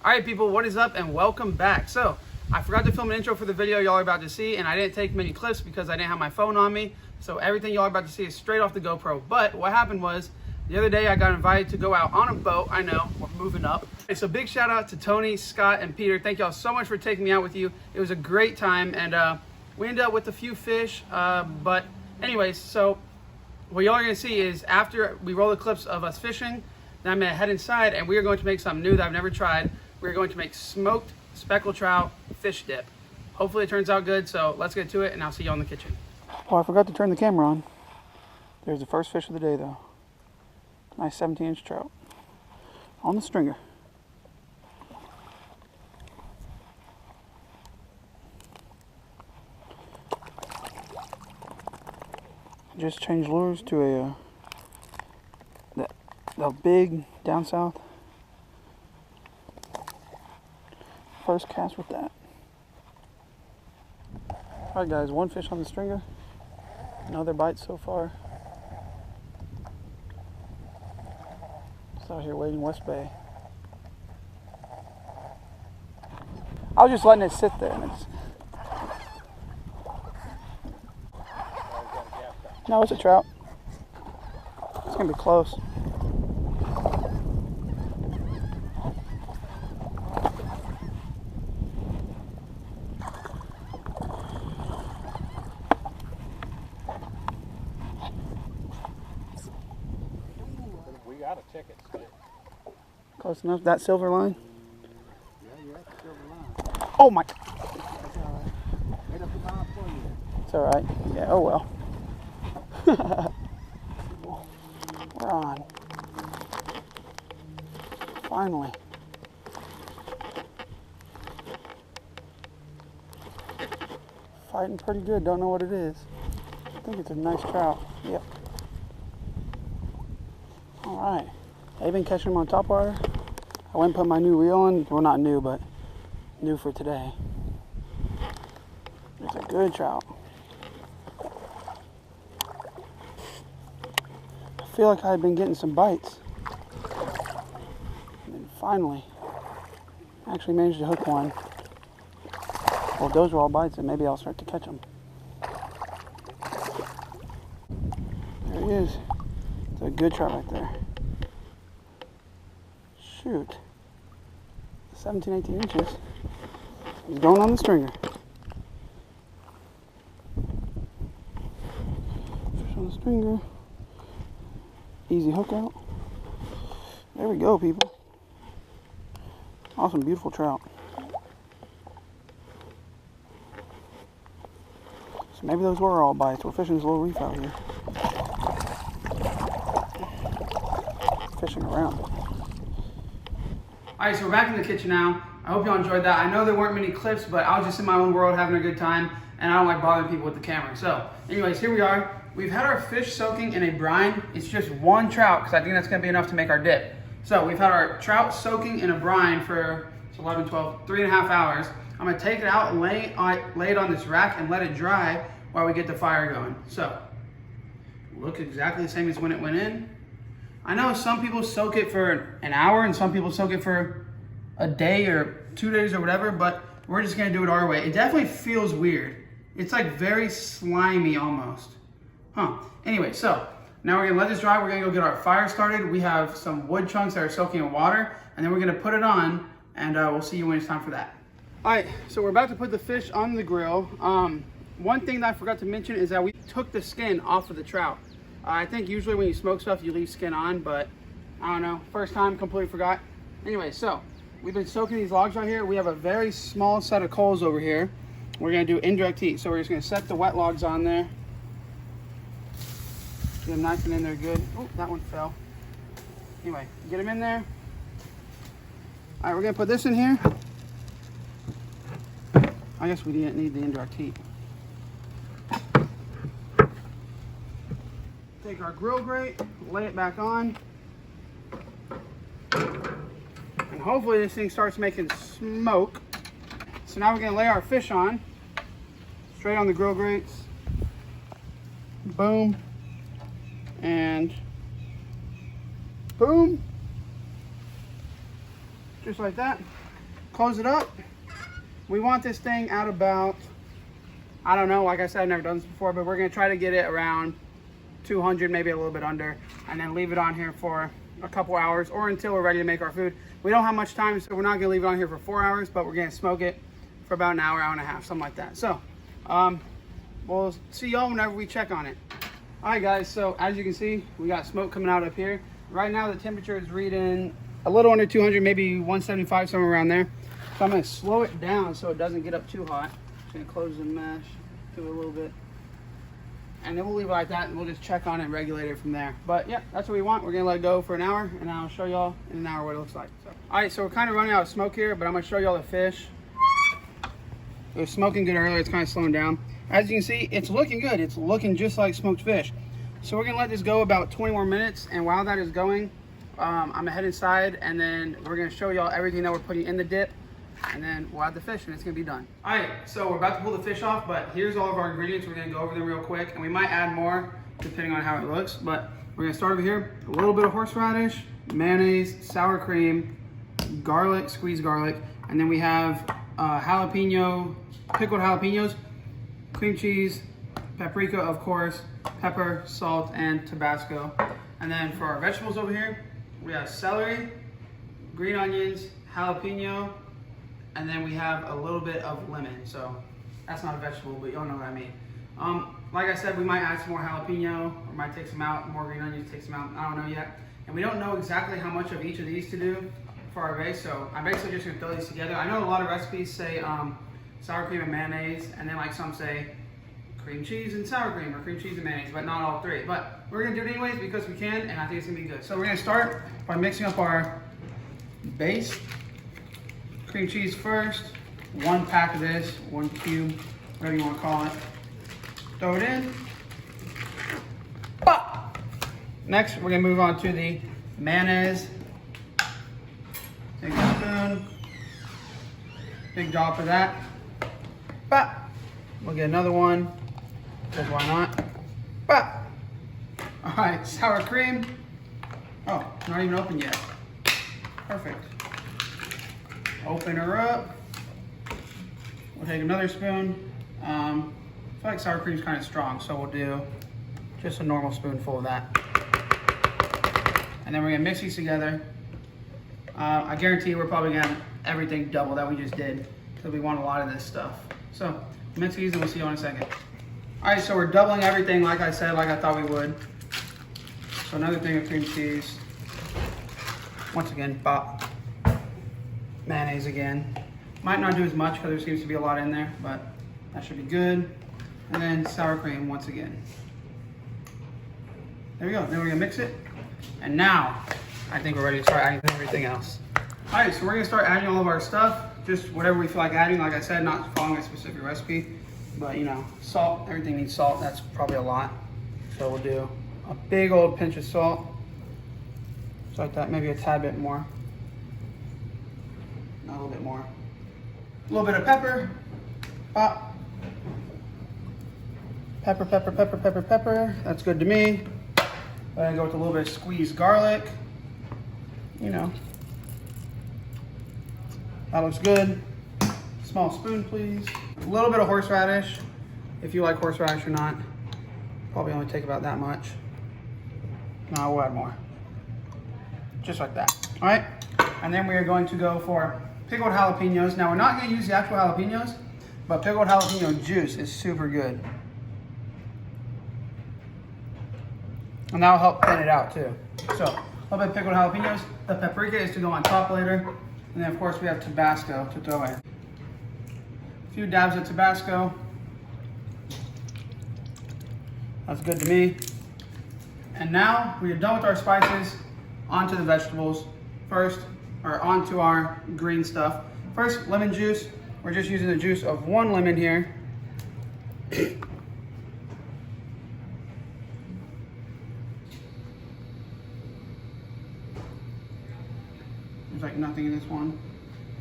Alright people, what is up and welcome back. So, I forgot to film an intro for the video y'all are about to see, and I didn't take many clips because I didn't have my phone on me. So everything y'all are about to see is straight off the GoPro. But what happened was, the other day I got invited to go out on a boat. I know, we're moving up. So big shout out to Tony, Scott, and Peter. Thank y'all so much for taking me out with you. It was a great time, and we ended up with a few fish. But anyways, so what y'all are gonna see is after we roll the clips of us fishing, then I'm gonna head inside and we are going to make something new that I've never tried. We're going to make smoked speckled trout fish dip. Hopefully it turns out good, so let's get to it and I'll see you in the kitchen. Oh, I forgot to turn the camera on. There's the first fish of the day though. Nice 17-inch trout on the stringer. Just changed lures to the big down south. First cast with that. Alright guys, one fish on the stringer. Another bite so far. Just out here waiting West Bay. I was just letting it sit there and it's... No, it's a trout. It's gonna be close. We got a ticket. Close enough. That silver line? Yeah, you're at the silver line. Oh my! That's all right. Made up the mind for you. It's all right. Yeah. Oh well. We're on. Finally. Fighting pretty good. Don't know what it is. I think it's a nice trout. Yep. All right. I've been catching them on top water. I went and put my new reel on. Well, not new, but new for today. It's a good trout. I feel like I've been getting some bites. And then finally, I actually managed to hook one. Well, those were all bites, and maybe I'll start to catch them. There he is. It's a good trout right there. Shoot. 17, 18 inches. He's going on the stringer. Fish on the stringer. Easy hook out. There we go, people. Awesome, beautiful trout. So maybe those were all bites. We're fishing this little reef out here. Fishing around. Alright, so we're back in the kitchen now. I hope y'all enjoyed that. I know there weren't many clips, but I was just in my own world having a good time, and I don't like bothering people with the camera. So, anyways, here we are. We've had our fish soaking in a brine. It's just one trout, because I think that's going to be enough to make our dip. So, we've had our trout soaking in a brine for 11, 12, 3.5 hours. I'm going to take it out and lay it on this rack and let it dry while we get the fire going. So, look exactly the same as when it went in. I know some people soak it for an hour and some people soak it for a day or 2 days or whatever, but we're just gonna do it our way. It definitely feels weird. It's like very slimy almost. Anyway, so now we're gonna let this dry. We're gonna go get our fire started. We have some wood chunks that are soaking in water, and then we're gonna put it on, and we'll see you when it's time for that. All right, so we're about to put the fish on the grill. One thing that I forgot to mention is that we took the skin off of the trout. I think usually when you smoke stuff, you leave skin on, but I don't know. First time, completely forgot. Anyway, so we've been soaking these logs right here. We have a very small set of coals over here. We're gonna do indirect heat. So we're just gonna set the wet logs on there. Get them nice and in there good. Oh, that one fell. Anyway, get them in there. All right, we're gonna put this in here. I guess we didn't need the indirect heat. Take our grill grate, lay it back on, and hopefully this thing starts making smoke. So now we're gonna lay our fish on, straight on the grill grates. Boom, and boom, just like that. close it up. We want this thing at about, I don't know, like I said, I've never done this before, but we're gonna try to get it around 200, maybe a little bit under, and then leave it on here for a couple hours or until we're ready to make our food. We don't have much time, so we're not gonna leave it on here for 4 hours, but we're gonna smoke it for about an hour, hour and a half, something like that. So, we'll see y'all whenever we check on it. All right, guys, so as you can see, we got smoke coming out up here. Right now, the temperature is reading a little under 200, maybe 175, somewhere around there. So I'm gonna slow it down so it doesn't get up too hot. Just gonna close the mesh, do it a little bit. And then we'll leave it like that and we'll just check on it and regulate it from there. But yeah, that's what we want. We're gonna let it go for an hour and I'll show y'all in an hour what it looks like. So, all right, so we're kind of running out of smoke here, but I'm gonna show y'all the fish. It was smoking good earlier, it's kind of slowing down. As you can see, it's looking good. It's looking just like smoked fish. So we're gonna let this go about 20 more minutes, and while that is going, I'm gonna head inside and then we're gonna show y'all everything that we're putting in the dip, and then we'll add the fish and it's gonna be done. All right, so we're about to pull the fish off, but here's all of our ingredients. We're gonna go over them real quick, and we might add more depending on how it looks, but we're gonna start over here. A little bit of horseradish, mayonnaise, sour cream, garlic, squeezed garlic, and then we have pickled jalapenos, cream cheese, paprika, of course, pepper, salt, and Tabasco. And then for our vegetables over here, we have celery, green onions, jalapeno, and then we have a little bit of lemon. So that's not a vegetable, but y'all know what I mean. Like I said, we might add some more jalapeno, or might take some out, more green onions, take some out, I don't know yet. And we don't know exactly how much of each of these to do for our base, so I'm basically just gonna throw these together. I know a lot of recipes say sour cream and mayonnaise, and then like some say cream cheese and sour cream, or cream cheese and mayonnaise, but not all three. But we're gonna do it anyways because we can, and I think it's gonna be good. So we're gonna start by mixing up our base. Cream cheese first, 1 pack of this, 1 cube, whatever you wanna call it. Throw it in. Pop! Next, we're gonna move on to the mayonnaise. Take a spoon, big drop of that. Pop! We'll get another one, because why not? Pop! All right, sour cream. Oh, not even open yet. Perfect. Open her up. We'll take another spoon. I feel like sour cream's kind of strong, so we'll do just a normal spoonful of that. And then we're gonna mix these together. I guarantee we're probably gonna have everything double that we just did, because we want a lot of this stuff. So mix these and we'll see you in a second. All right, so we're doubling everything like I said, like I thought we would. So another thing of cream cheese. Once again, pop. Mayonnaise again. Might not do as much because there seems to be a lot in there, but that should be good. And then sour cream once again. There we go. Then we're gonna mix it. And now, I think we're ready to start adding everything else. All right, so we're gonna start adding all of our stuff. Just whatever we feel like adding. Like I said, not following a specific recipe, but you know, salt, everything needs salt. That's probably a lot. So we'll do a big old pinch of salt. Just like that, maybe a tad bit more. Not a little bit more. A little bit of pepper. Pop. Pepper, pepper, pepper, pepper, pepper. That's good to me. Then I go with a little bit of squeezed garlic. You know. That looks good. Small spoon, please. A little bit of horseradish, if you like horseradish or not. Probably only take about that much. No, we'll add more. Just like that. All right. And then we are going to go for pickled jalapenos. Now we're not going to use the actual jalapenos, but pickled jalapeno juice is super good. And that'll help thin it out too. So, a little bit of pickled jalapenos. The paprika is to go on top later. And then of course we have Tabasco to throw in. A few dabs of Tabasco. That's good to me. And now we are done with our spices. Onto the vegetables. First, or onto our green stuff. First, lemon juice. We're just using the juice of 1 lemon here. There's like nothing in this one.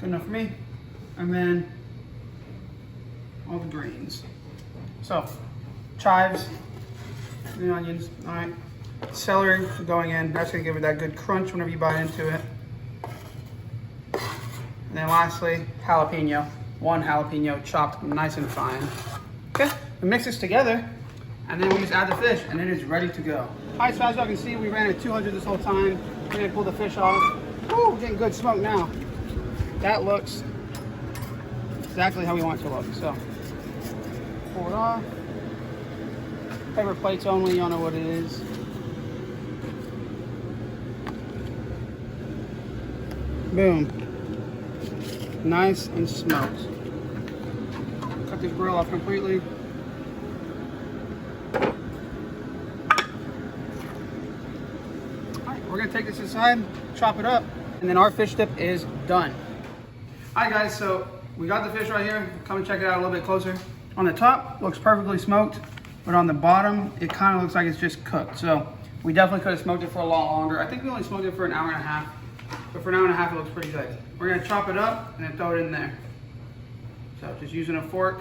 Good enough for me. And then all the greens. So, chives, green onions, all right. Celery going in. That's gonna give it that good crunch whenever you bite into it. And then lastly, jalapeno. 1 jalapeno chopped nice and fine. Okay, we mix this together and then we just add the fish and it is ready to go. All right, so as y'all can see, we ran at 200 this whole time. We're gonna pull the fish off. Woo, we're getting good smoke now. That looks exactly how we want it to look. So, pull it off. Paper plates only, y'all know what it is. Boom. Nice and smoked. Cut this grill off completely. Alright, we're gonna take this aside, chop it up, and then our fish dip is done. Alright guys, so we got the fish right here. Come and check it out a little bit closer. On the top, looks perfectly smoked, but on the bottom, it kind of looks like it's just cooked. So we definitely could have smoked it for a lot longer. I think we only smoked it for an hour and a half, but for an hour and a half, it looks pretty good. We're gonna chop it up and then throw it in there. So just using a fork,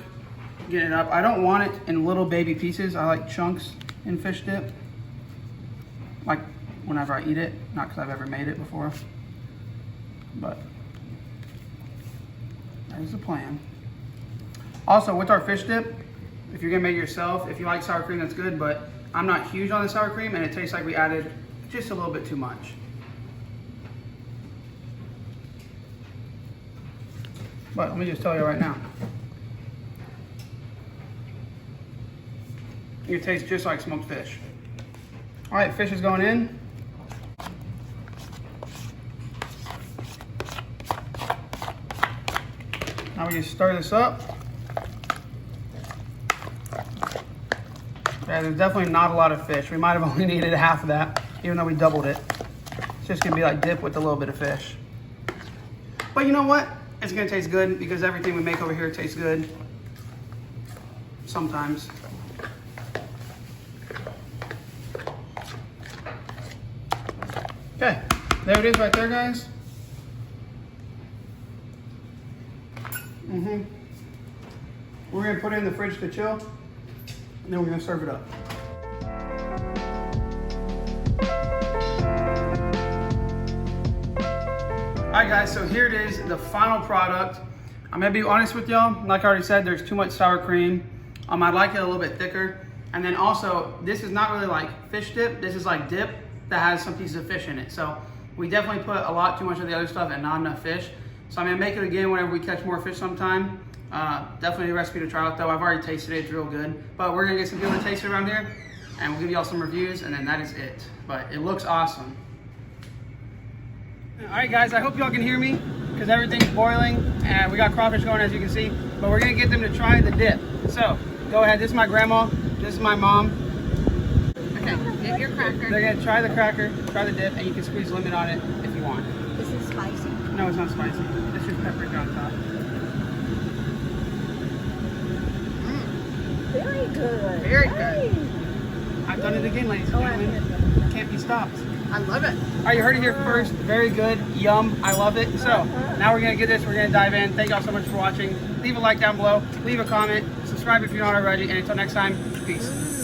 getting it up. I don't want it in little baby pieces. I like chunks in fish dip. Like whenever I eat it, not because I've ever made it before, but that is the plan. Also with our fish dip, if you're gonna make it yourself, if you like sour cream, that's good, but I'm not huge on the sour cream and it tastes like we added just a little bit too much. But let me just tell you right now, it tastes just like smoked fish. All right, fish is going in. Now we just stir this up. Yeah, there's definitely not a lot of fish. We might have only needed half of that, even though we doubled it. It's just gonna be like dip with a little bit of fish. But you know what? It's gonna taste good because everything we make over here tastes good. Sometimes. Okay, there it is right there, guys. We're gonna put it in the fridge to chill, and then we're gonna serve it up. All right guys, so here it is, the final product. I'm gonna be honest with y'all, like I already said, there's too much sour cream. I'd like it a little bit thicker. And then also, this is not really like fish dip, this is like dip that has some pieces of fish in it. So we definitely put a lot too much of the other stuff and not enough fish. So I'm gonna make it again whenever we catch more fish sometime. Definitely a recipe to try out though. I've already tasted it, it's real good. But we're gonna get some people to taste it around here and we'll give y'all some reviews and then that is it. But it looks awesome. All right guys, I hope y'all can hear me because everything's boiling and we got crawfish going as you can see, but we're gonna get them to try the dip. So go ahead, this is my grandma, this is my mom. Okay, get your cracker. They're gonna try the cracker, try the dip, and you can squeeze lemon on it if you want. Is it spicy? No, it's not spicy. It's just peppered on top. Very good. Very good. Nice. I've done it again, ladies and Oh, I gentlemen. Can't be stopped. I love it. All right, you heard it here first. Very good. Yum. I love it. So now we're going to get this. We're going to dive in. Thank y'all so much for watching. Leave a like down below. Leave a comment. Subscribe if you're not already. And until next time, peace.